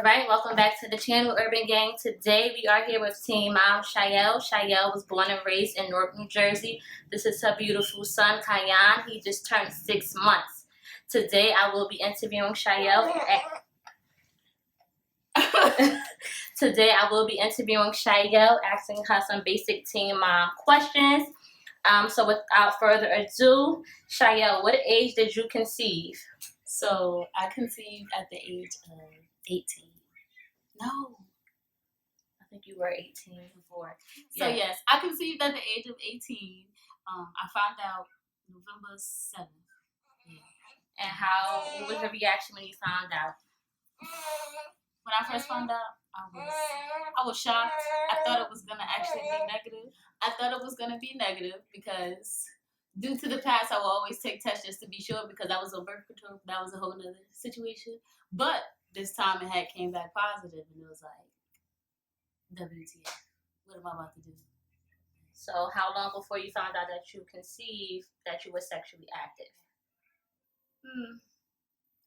Alright, welcome back to the channel Urban Gang. Today we are here with teen mom Shyel. Shyel was born and raised in Newark, New Jersey. This is her beautiful son, Kyan. He just turned 6 months. Today I will be interviewing Shyel. Asking her some basic teen mom questions. So without further ado, Shyel, what age did you conceive? So I conceived at the age of 18. No. I think you were 18 before. So yes, I conceived at the age of 18. I found out November 7th. Yeah. And what was your reaction when you found out? When I first found out, I was shocked. I thought it was gonna actually be negative. I thought it was gonna be negative because due to the past, I will always take tests just to be sure because I was on birth control. That was a whole nother situation. But this time it had came back positive, and it was like, WTF, what am I about to do? So how long before you found out that you conceived that you were sexually active?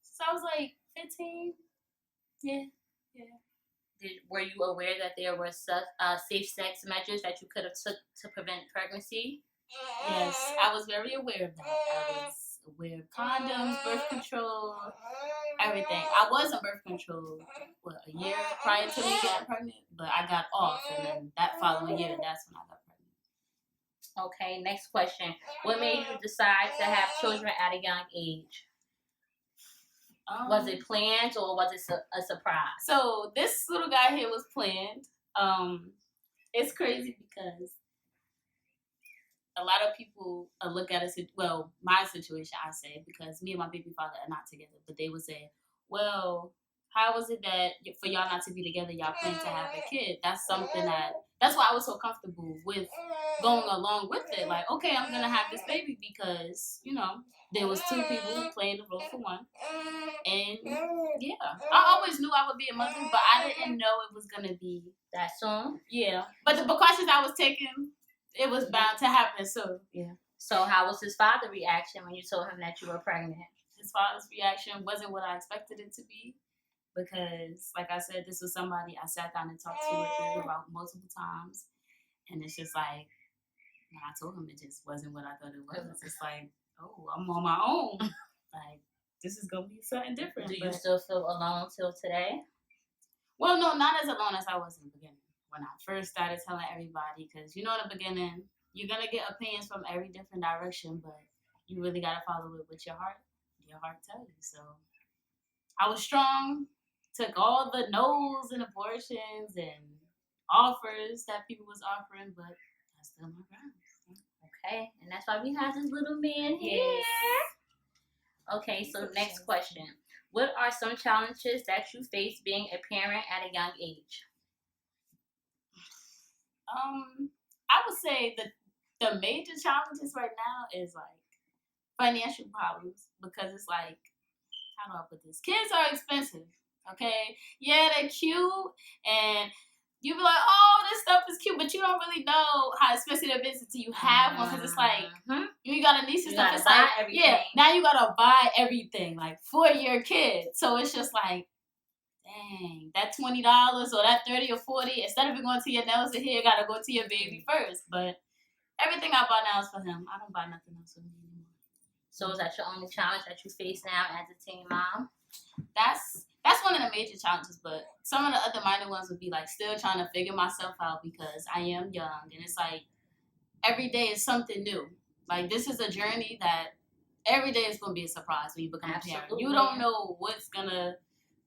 So I was like 15. Yeah. Were you aware that there were safe sex measures that you could have took to prevent pregnancy? Yes, I was very aware of that. I was aware of condoms, birth control, everything. I was on birth control, a year prior to me getting pregnant, but I got off, and then that following year, that's when I got pregnant. Okay, next question. What made you decide to have children at a young age? Was it planned or was it a surprise? So this little guy here was planned. It's crazy because a lot of people look at my situation, I say, because me and my baby father are not together, but they would say, well, how was it that for y'all not to be together, y'all plan to have a kid? That's something that's why I was so comfortable with going along with it. Like, okay, I'm going to have this baby because, there was two people playing the role for one. And yeah, I always knew I would be a mother, but I didn't know it was going to be that soon. Yeah. But the precautions I was taking, it was bound to happen. So, yeah. So how was his father's reaction when you told him that you were pregnant? His father's reaction wasn't what I expected it to be because, like I said, this was somebody I sat down and talked to about multiple times. And it's just like, when I told him, it just wasn't what I thought it was. It's just like, oh, I'm on my own. Like, this is going to be something different. Do you still feel alone till today? Well, no, not as alone as I was in the beginning. When I first started telling everybody, because, in the beginning, you're going to get opinions from every different direction, but you really got to follow it with your heart tells you. So I was strong, took all the no's and abortions and offers that people was offering, but I stood my ground. Okay, and that's why we have this little man here. Yes. Okay, so next question. What are some challenges that you face being a parent at a young age? I would say the major challenges right now is like financial problems because it's like, how do I put this? Kids are expensive, okay? Yeah, they're cute and you be like, oh, this stuff is cute, but you don't really know how expensive it is until you have one because it's like, you got a niece and stuff. It's like, everything. Yeah, now you got to buy everything like for your kid. So it's just like, dang, that $20 or that $30 or $40, instead of it going to your nails and hair, got to go to your baby first. But everything I buy now is for him. I don't buy nothing else for me anymore. So is that your only challenge that you face now as a teen mom? That's one of the major challenges, but some of the other minor ones would be like still trying to figure myself out because I am young and it's like every day is something new. Like this is a journey that every day is going to be a surprise when you become a parent. You don't know what's going to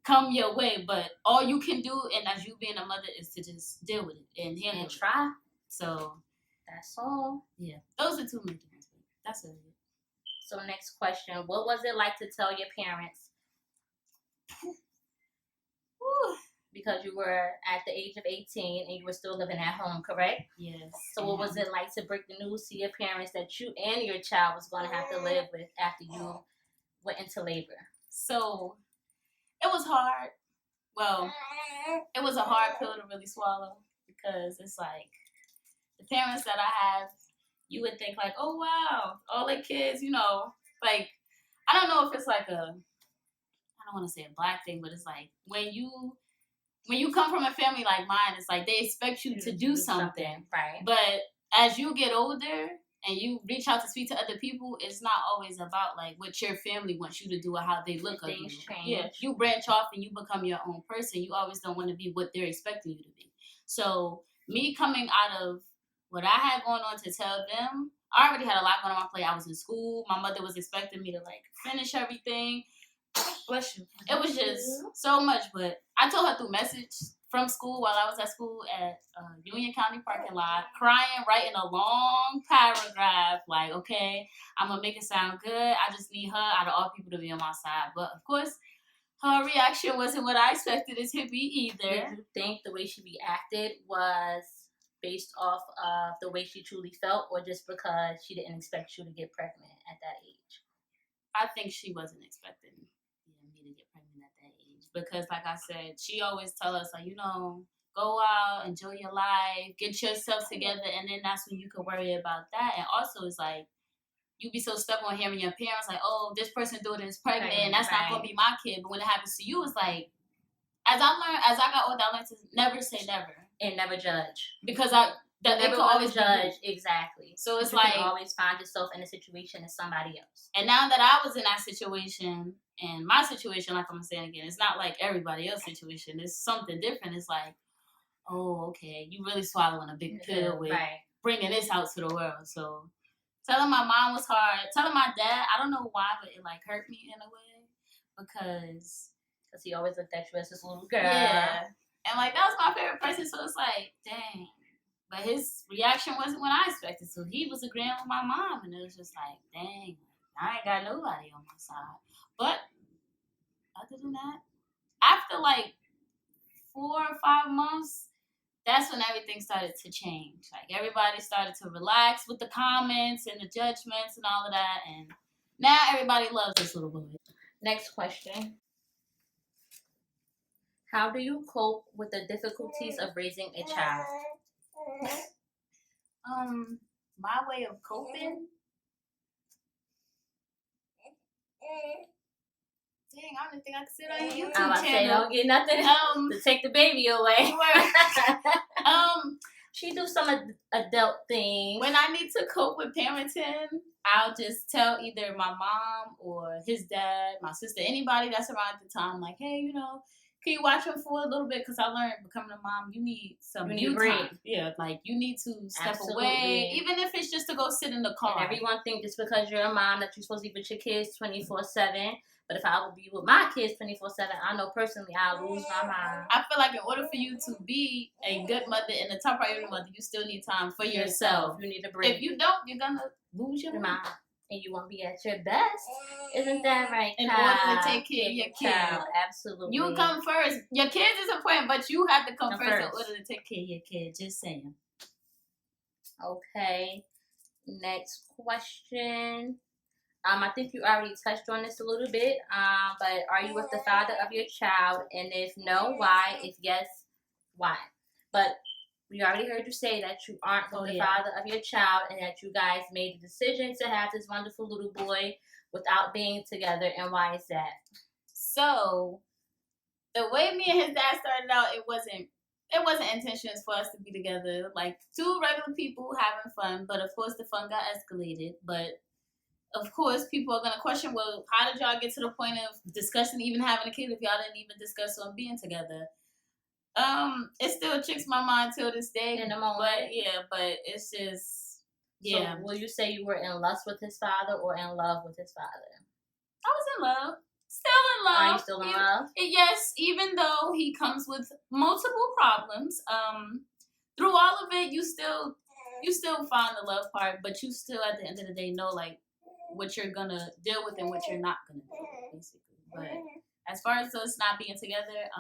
come your way, but all you can do and as you being a mother is to just deal with it and handle it. Try. So that's all. Yeah, those are two major ones. That's it. So next question. What was it like to tell your parents? Because you were at the age of 18 and you were still living at home, correct? Yes. So what was it like to break the news to your parents that you and your child was going to have to live with after you went into labor? So it was hard. Well, it was a hard pill to really swallow because it's like the parents that I have, you would think like, oh, wow, all the kids, like, I don't know if it's like I don't want to say a black thing, but it's like when you when you come from a family like mine, it's like they expect you to do something. Right. But as you get older and you reach out to speak to other people, it's not always about like what your family wants you to do or how they look at you. Change. Yeah, you branch off and you become your own person. You always don't want to be what they're expecting you to be. So me coming out of what I had going on to tell them, I already had a lot going on my plate. I was in school. My mother was expecting me to like finish everything. Bless you. It was just so much, but I told her through message from school while I was at school at Union County parking lot, crying, writing a long paragraph, like, okay, I'm going to make it sound good. I just need her out of all people to be on my side. But, of course, her reaction wasn't what I expected it to be either. Did you think the way she reacted was based off of the way she truly felt, or just because she didn't expect you to get pregnant at that age? I think she wasn't expecting me to get pregnant at that age because, like I said, she always tell us, like, you know, go out, enjoy your life, get yourself together, and then that's when you can worry about that. And also, it's like you be so stuck on hearing your parents like, oh, this person doing it is pregnant, and that's not gonna be my kid. But when it happens to you, it's like, as I got older, I learned to never say never and never judge because that never always judge. Exactly. So it's you like can always find yourself in a situation as somebody else. And now that I was in that situation, and my situation, like I'm saying again, it's not like everybody else's situation. It's something different. It's like, oh, okay, you really swallowing a big pill with bringing this out to the world. So telling my mom was hard. Telling my dad, I don't know why, but it like hurt me in a way because he always looked at you as this little girl. Yeah, and like that was my favorite person. So it's like, dang. But his reaction wasn't what I expected. So he was agreeing with my mom, and it was just like, dang, I ain't got nobody on my side. But other than that, after like 4 or 5 months, that's when everything started to change. Like everybody started to relax with the comments and the judgments and all of that. And now everybody loves this little boy. Next question. How do you cope with the difficulties of raising a child? My way of coping. Dang, I don't think I can sit on your YouTube channel. Say, don't get nothing to take the baby away. She do some adult things. When I need to cope with parenting, I'll just tell either my mom or his dad, my sister, anybody that's around at the time, like, hey, you know, can you watch him for a little bit? Because I learned becoming a mom, you need some new time. Yeah, like you need to step away, even if it's just to go sit in the car. And everyone thinks just because you're a mom that you're supposed to be with your kids 24/7. But if I would be with my kids 24/7, I know personally I'll lose my mind. I feel like in order for you to be a good mother and a top priority mother, you still need time for yourself. You need to break. If you don't, you're gonna lose your mind. And you won't be at your best. Isn't that right, in order to take care of your kids. Absolutely. You come first. Your kids is important, but you have to come first in order to take care of your kids. Just saying. Okay. Next question. I think you already touched on this a little bit. But are you with the father of your child? And if no, why? If yes, why? But we already heard you say that you aren't with the father of your child and that you guys made the decision to have this wonderful little boy without being together. And why is that? So, the way me and his dad started out, it wasn't intentions for us to be together. Like, two regular people having fun. But, of course, the fun got escalated. But, of course, people are going to question, well, how did y'all get to the point of discussing even having a kid if y'all didn't even discuss on being together? It still tricks my mind till this day. In the moment. But it's just, So will you say you were in lust with his father or in love with his father? I was in love. Still in love. Are you still in love? Yes, even though he comes with multiple problems. Through all of it, you still find the love part, but you still at the end of the day know like what you're gonna deal with and what you're not gonna deal with, basically. But as far as us not being together,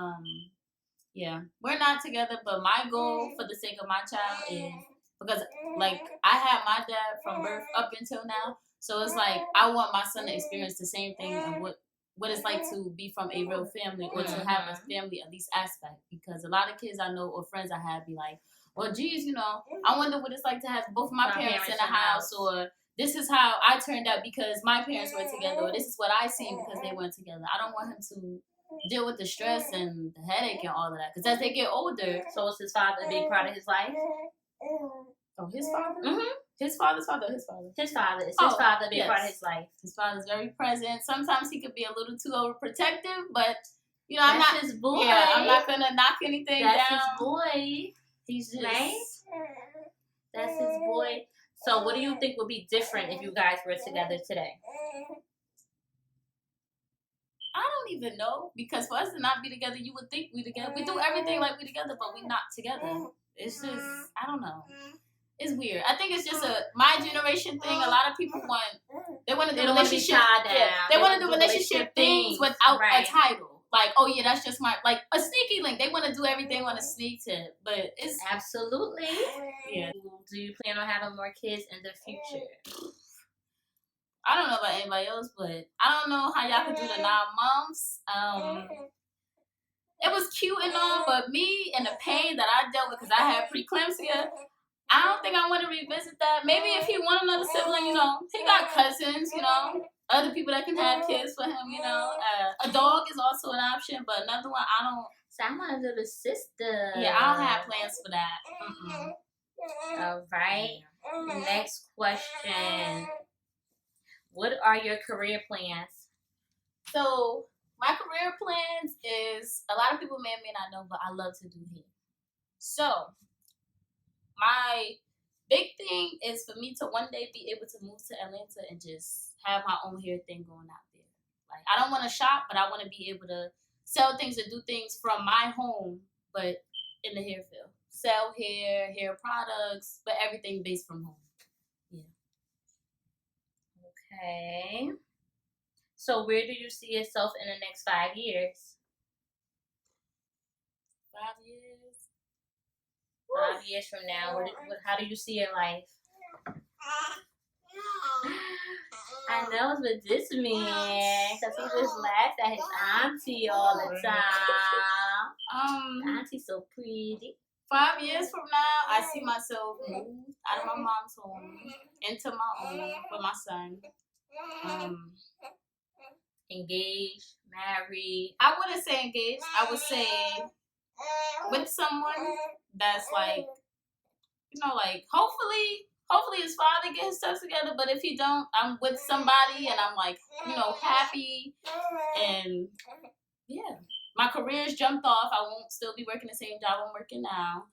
yeah, we're not together, but my goal for the sake of my child is, because like I had my dad from birth up until now, so it's like I want my son to experience the same thing and what it's like to be from a real family or to have a family at least aspect, because a lot of kids I know or friends I have be like, well, geez, you know, I wonder what it's like to have both of my parents in the house, or this is how I turned out because my parents were together, or this is what I seen because they weren't together. I don't want him to deal with the stress and the headache and all of that. Because as they get older, So is his father a big part of his life? oh, his father? Mm-hmm. His father's father, his father. His father. Is his father a big part of his life? His father's very present. Sometimes he could be a little too overprotective, but you know, That's his boy. Yeah, I'm not gonna knock anything down. That's his boy. He's just right. That's his boy. So, what do you think would be different if you guys were together today? I don't even know, because for us to not be together, you would think we together. We do everything like we together, but we not together. It's just, I don't know. It's weird. I think it's just my generation thing. A lot of people they want to do relationship. They want to do relationship things without a title. Like, oh yeah, that's just like a sneaky link. They want to do everything on a sneak tip, but it's absolutely. Yeah. Do you plan on having more kids in the future? I don't know about anybody else, but I don't know how y'all could do the 9 months. It was cute and all, but me and the pain that I dealt with because I had preeclampsia, I don't think I want to revisit that. Maybe if he want another sibling, you know, he got cousins, you know, other people that can have kids for him, you know. A dog is also an option, but another one, I don't. So I want a little sister. Yeah, I don't have plans for that. All right. Next question. What are your career plans? So my career plans is, a lot of people may or may not know, but I love to do hair. So my big thing is for me to one day be able to move to Atlanta and just have my own hair thing going out there. Like, I don't want to shop, but I want to be able to sell things and do things from my home, but in the hair field. Sell hair products, but everything based from home. Yeah. Okay. So where do you see yourself in the next 5 years? 5 years? 5 years from now, how do you see your life? I know it's with this man, because he just laughs at his auntie all the time. Auntie's so pretty. 5 years from now, I see myself moved out of my mom's home into my own with my son. Engaged, married. I wouldn't say engaged. I would say with someone that's like, you know, like hopefully his father gets his stuff together. But if he don't, I'm with somebody and I'm like, you know, happy. And yeah, my career's jumped off. I won't still be working the same job I'm working now.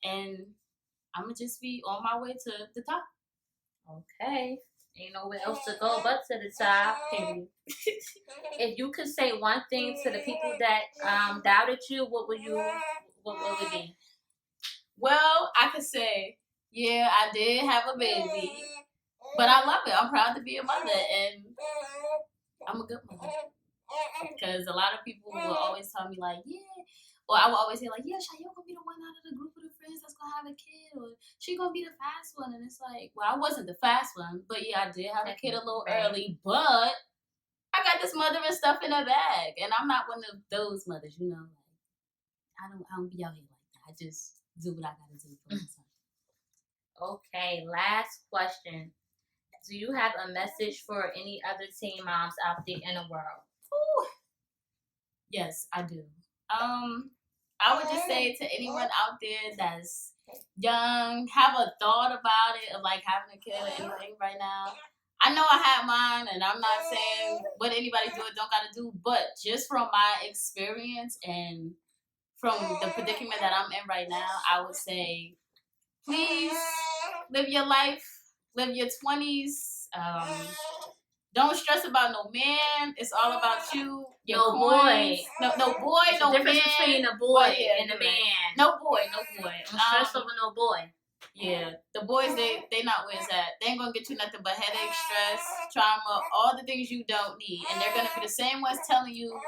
And I'm going to just be on my way to the top. Okay. Ain't nowhere else to go but to the top. If you could say one thing to the people that doubted you, what would it be? Well, I could say, yeah, I did have a baby, but I love it. I'm proud to be a mother, and I'm a good mother. Because a lot of people will always tell me like, yeah, or I will always say like, yeah, Shyel gonna be the one out of the group of the friends that's gonna have a kid, or she gonna be the fast one. And it's like, well, I wasn't the fast one, but yeah, I did have a kid a little early, but I got this mothering stuff in a bag, and I'm not one of those mothers, you know. Like, I don't be out here like that. I just do what I gotta do for my son. Okay, last question. Do you have a message for any other teen moms out there in the world? Ooh. Yes, I do. I would just say to anyone out there that's young, have a thought about it of like having a kid or anything right now. I know I had mine, and I'm not saying what anybody do or don't gotta do, but just from my experience and from the predicament that I'm in right now, I would say, please live your life, live your 20s. Don't stress about no man. It's all about you. No boy. No boy, There's no a difference man. between a boy and a right. man. No boy. Don't stress over no boy. Yeah, the boys, they not where it's at. They ain't gonna get you nothing but headache, stress, trauma, all the things you don't need. And they're gonna be the same ones telling you,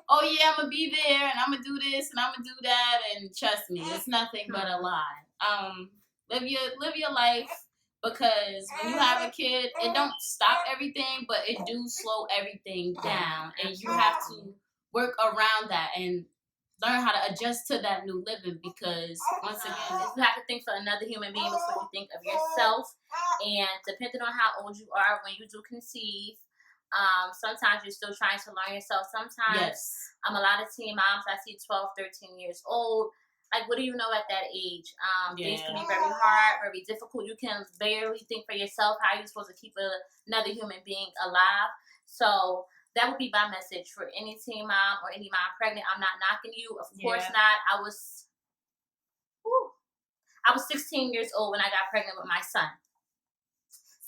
oh yeah, I'm gonna be there and I'm gonna do this and I'm gonna do that. And trust me, it's nothing but a lie. Live your life, because when you have a kid, it don't stop everything, but it do slow everything down. And you have to work around that and learn how to adjust to that new living, because once again, you have to think for another human being before you think of yourself. And depending on how old you are when you do conceive, Sometimes you're still trying to learn yourself. Sometimes a lot of teen moms I see 12, 13 years old. Like, what do you know at that age? Things can be very hard, very difficult. You can barely think for yourself. How are you supposed to keep another human being alive? So that would be my message for any teen mom or any mom pregnant. I'm not knocking you. Of course not. I was 16 years old when I got pregnant with my son.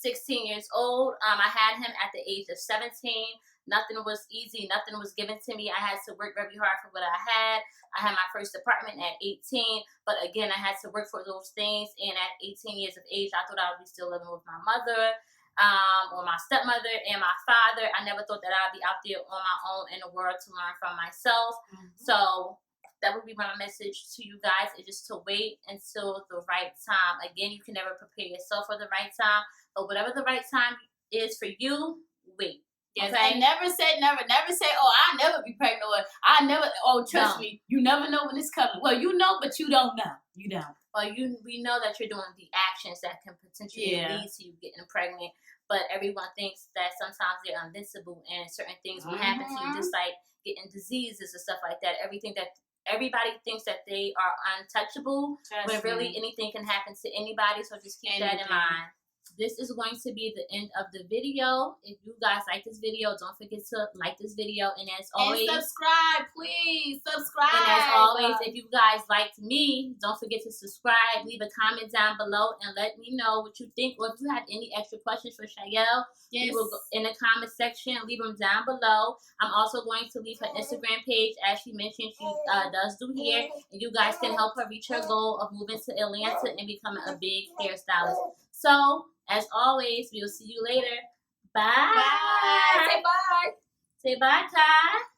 16 years old. I had him at the age of 17. Nothing was easy. Nothing was given to me. I had to work very hard for what I had. I had my first apartment at 18. But again, I had to work for those things. And at 18 years of age, I thought I would be still living with my mother or my stepmother and my father. I never thought that I'd be out there on my own in the world to learn from myself. So that would be my message to you guys, is just to wait until the right time. Again, you can never prepare yourself for the right time, but whatever the right time is for you, wait. Yes, okay? And never say never. Never say, oh, I'll never be pregnant, or trust me, you never know when it's coming. Well, you know, but you don't know. You don't. Well, we know that you're doing the actions that can potentially lead to you getting pregnant, but everyone thinks that sometimes they're invincible and certain things will happen to you, just like getting diseases and stuff like that. Everybody thinks that they are untouchable, when really anything can happen to anybody. So just keep that in mind. This is going to be the end of the video. If you guys like this video, don't forget to like this video. And as always, subscribe, please. Subscribe. And as always, if you guys liked me, don't forget to subscribe. Leave a comment down below and let me know what you think. Or if you have any extra questions for Shyel, you will go in the comment section. Leave them down below. I'm also going to leave her Instagram page, as she mentioned she does do hair. And you guys can help her reach her goal of moving to Atlanta and becoming a big hairstylist. So, as always, we'll see you later. Bye. Bye. Say bye. Say bye, Ty.